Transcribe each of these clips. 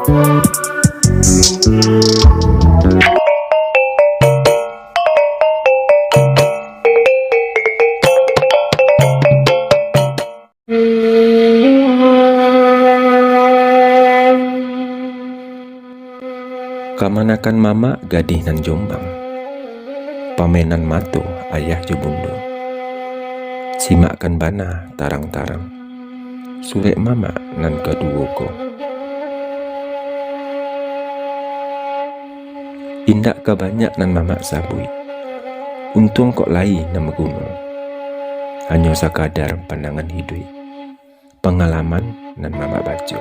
Kamanakan mama gadih nan Jombang, pamenan mato ayah jobundo. Simakkan bana tarang-tarang, surek mama nan kaduoko. Indak kebanyak nan mama sabui, untung kok lai nama gunung. Hanya sekadar pandangan hidup, pengalaman nan mama baca.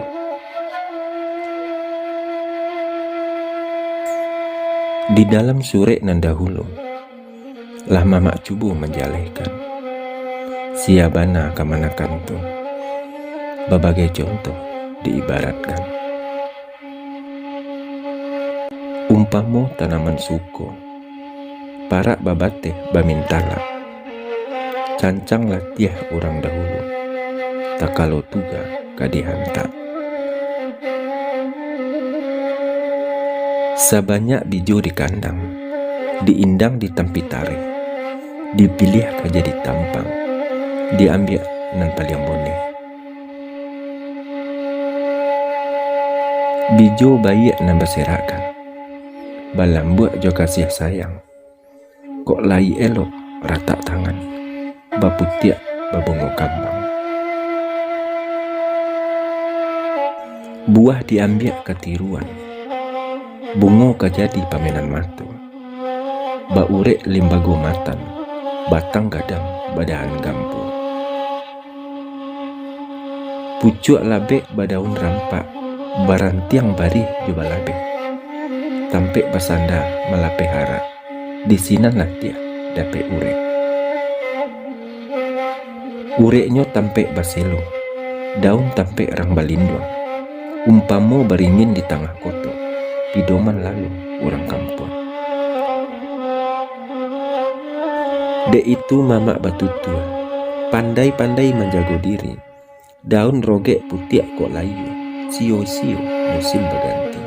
Di dalam surek nan dahulu, lah mama cubu menjalehkan siabana kamanakan tu, berbagai contoh diibaratkan. Umpamo tanaman suko, parak babate bamintala, cancang latiah orang dahulu, tak kalau tuga kadihantak. Sebanyak bijo di kandang, diindang di tempi tarik, dipilih kaja di tampang, diambil nan paling boneh. Bijo bayi nan berserakan, balambuak jo kasih sayang, kok lai elok rata tangan, baputiak babungo kambang. Buah diambil ketiruan, bungo kajadi pamenan matu, baurek limbago matan, batang gadang badahan gampu. Pucuk labek badaun rampak, barantiang bari juba labek, tampek basanda malape hara, di sinan latiah dapet urek. Ureknya tampek baselo, daun tampek rang balindong, umpamo beringin di tengah koto, pidoman lalu orang kampung. Dek itu mama batutua, pandai-pandai menjaga diri. Daun rogek putih kok layu, sio-sio musim berganti.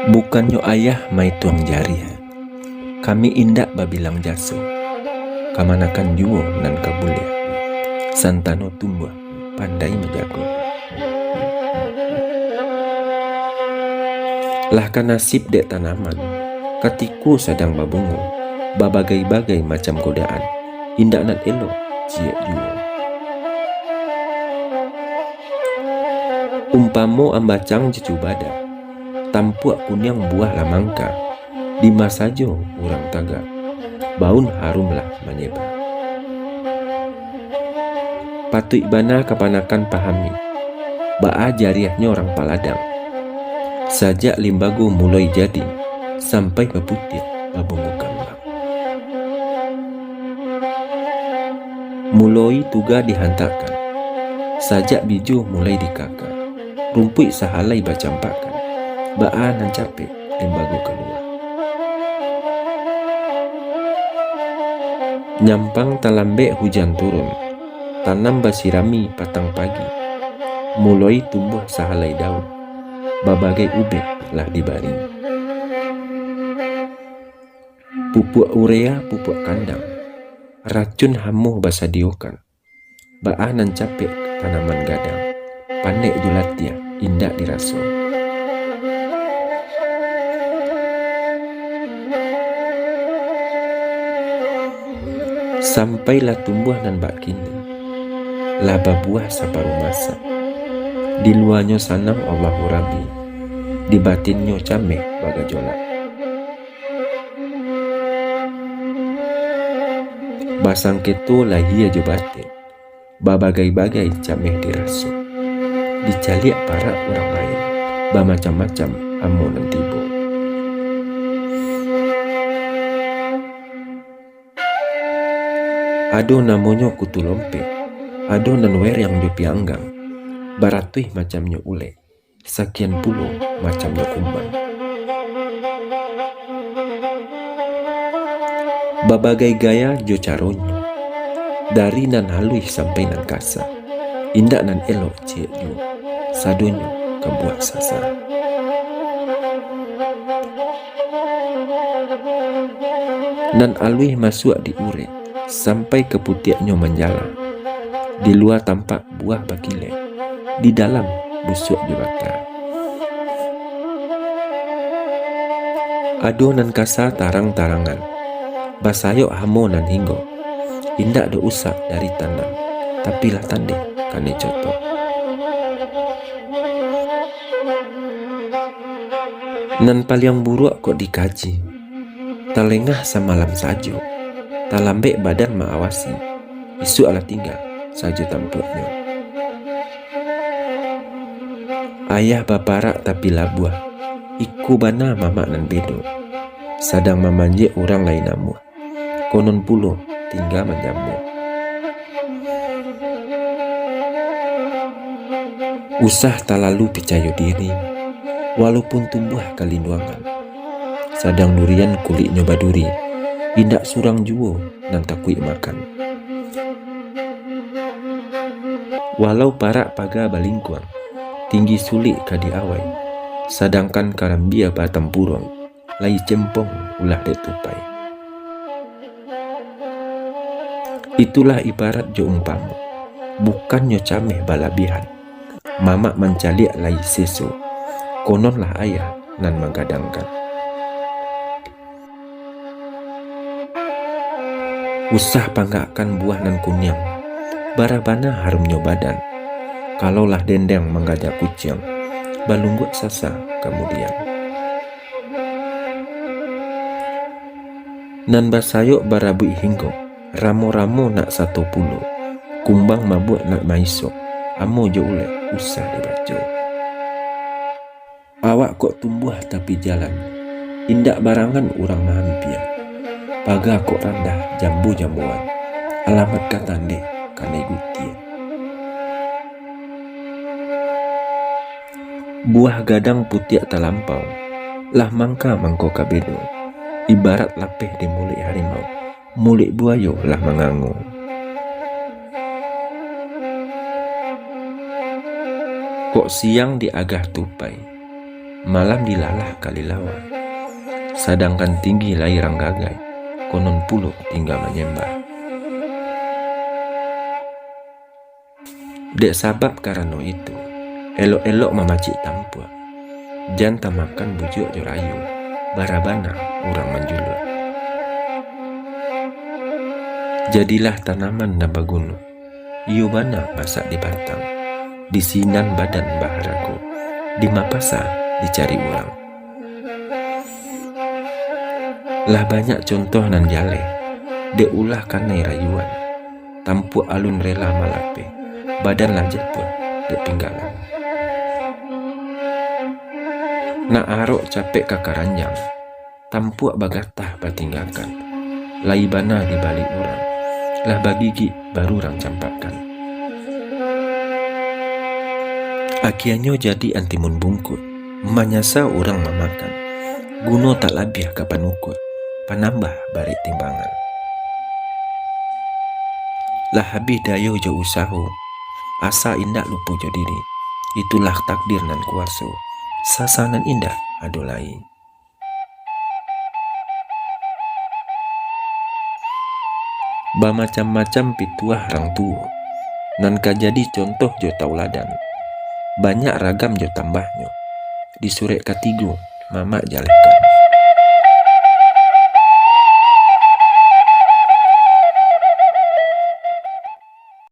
Bukannya ayah mai tuang jari, kami indak babilang jaso. Kamanakan juo nan kabulia, santano tumbuh pandai menjaga. Lah kan nasib dek tanaman, katiku sedang babungu, babagai-bagai macam godaan, indak nan elok ciek juo. Umpamo ambacang jecu bada, tampuak kunyang buah lamangka, di masajo urang taga, baun harumlah menyebar. Patut bana kapanakan pahami, baa jariahnya orang paladang. Sajak limbago mulai jadi, sampai beputih babungu kambang. Mulai tuga dihantarkan, sajak bijo mulai dikakak, rumput sahalai bacampakan, baa nan capek limbago keluar. Nyampang talambek hujan turun, tanam basirami patang pagi, mulai tumbuh sahalai daun, babagai ubek lah dibaring. Pupuk urea, pupuk kandang, racun hamuh basadiokan, baa nan capek tanaman gadang, panek julatia indak diraso. Sampailah tumbuh nan bak kini, laba buah saparuh masa, di luarnya sanam Allahu Rabbi, di batinnya cameh bagajolak. Basang keto lahia jo batin, babagai-bagai cameh dirasuk, dicaliak para orang lain, bamacam-macam amo nan tibo. Ado namanya kutu lompe, ado nan wer yang jo pianggang, baratui macamnya ule, sekian puluh macamnya kumbang. Babagai gaya jo caronyo, dari nan halus sampai nan kasar, indak nan elok cek ju sadonyo kebuat sasa. Nan alwi masuk di ure sampai ke putiaknya menjala. Di luar tampak buah bakile, di dalam busuk dibakar. Ado nan kasa tarang-tarangan, basayok hamo nan hinggo. Indak do usak dari tanam, tapi lah tande kane coto. Nan paliang buruk kok dikaji, talengah semalam sajo, talambek badan maawasi, isu ala tinggal sajo tampuknya. Ayah baparak tapi labuah, iku bana mama nan bedo, sadang memanje orang lain namu, konon pulo tinggal menjamu. Usah tak lalu percaya diri, walaupun tumbuh kalinduangan. Sadang durian kulit nyoba duri, indak surang juo nan takui makan. Walau parak paga balingkuang, tinggi sulit kadi awai, sadangkan karambia batam purong, lai cempong ulah dek tupai. Itulah ibarat jo umpamu, bukannya cameh balabihan. Mama mencaliak lai seso, kononlah ayah nan menggadangkan. Usah panggakkan buah nan kunyang, barabana harumnya badan. Kalaulah dendeng menggajak kucing, balunggut sasa kemudian. Nan basayok barabui hinggo, ramo-ramo nak 10, kumbang mabuk nak maisok, amo jo ulek usah dibaco. Awak kok tumbuh tapi jalan, indak barangan urang mahampir. Paga kok randah jambu-jambuan, alamat katande kane guti. Buah gadang putiak talampau, lah mangka mangko kabedo, ibarat lapeh di mulik harimau, mulik buayo lah mengangu. Kok siang diagah tupai, malam dilalah kali lawan, sadangkan tinggi lai ranggagai, konon pulo tinggal menyembah. Dek sabab karena itu, elok-elok memacik tampua, janta makan bujuk jorayu, barabana orang menjulur. Jadilah tanaman nabagunu, iyo bana masak di batang, di sinan badan baharaku, di mapasa dicari orang. Lah banyak contoh nan jale, de ulah kanai rayuan, tampuk alun rela malape, badan lanjut pun de pinggalan. Nak arok capek kakaranjang, tampuk bagatah batinggalkan, lai bana di balik orang, lah bagigi baru orang campakan. Akianyo jadi antimun bungkut, menyasa orang memakan, guno tak labiah kapan ukut, panambah barik timbangan. Lah habis dayo jo usaho, asa indak lupu jo diri, itulah takdir nan kuaso, sasanan indah adolai. Bamacam-macam pituah rang tuo, nan kajadi contoh jo tauladan, banyak ragam jo tambahnya, di surek katigo mama jalehkan.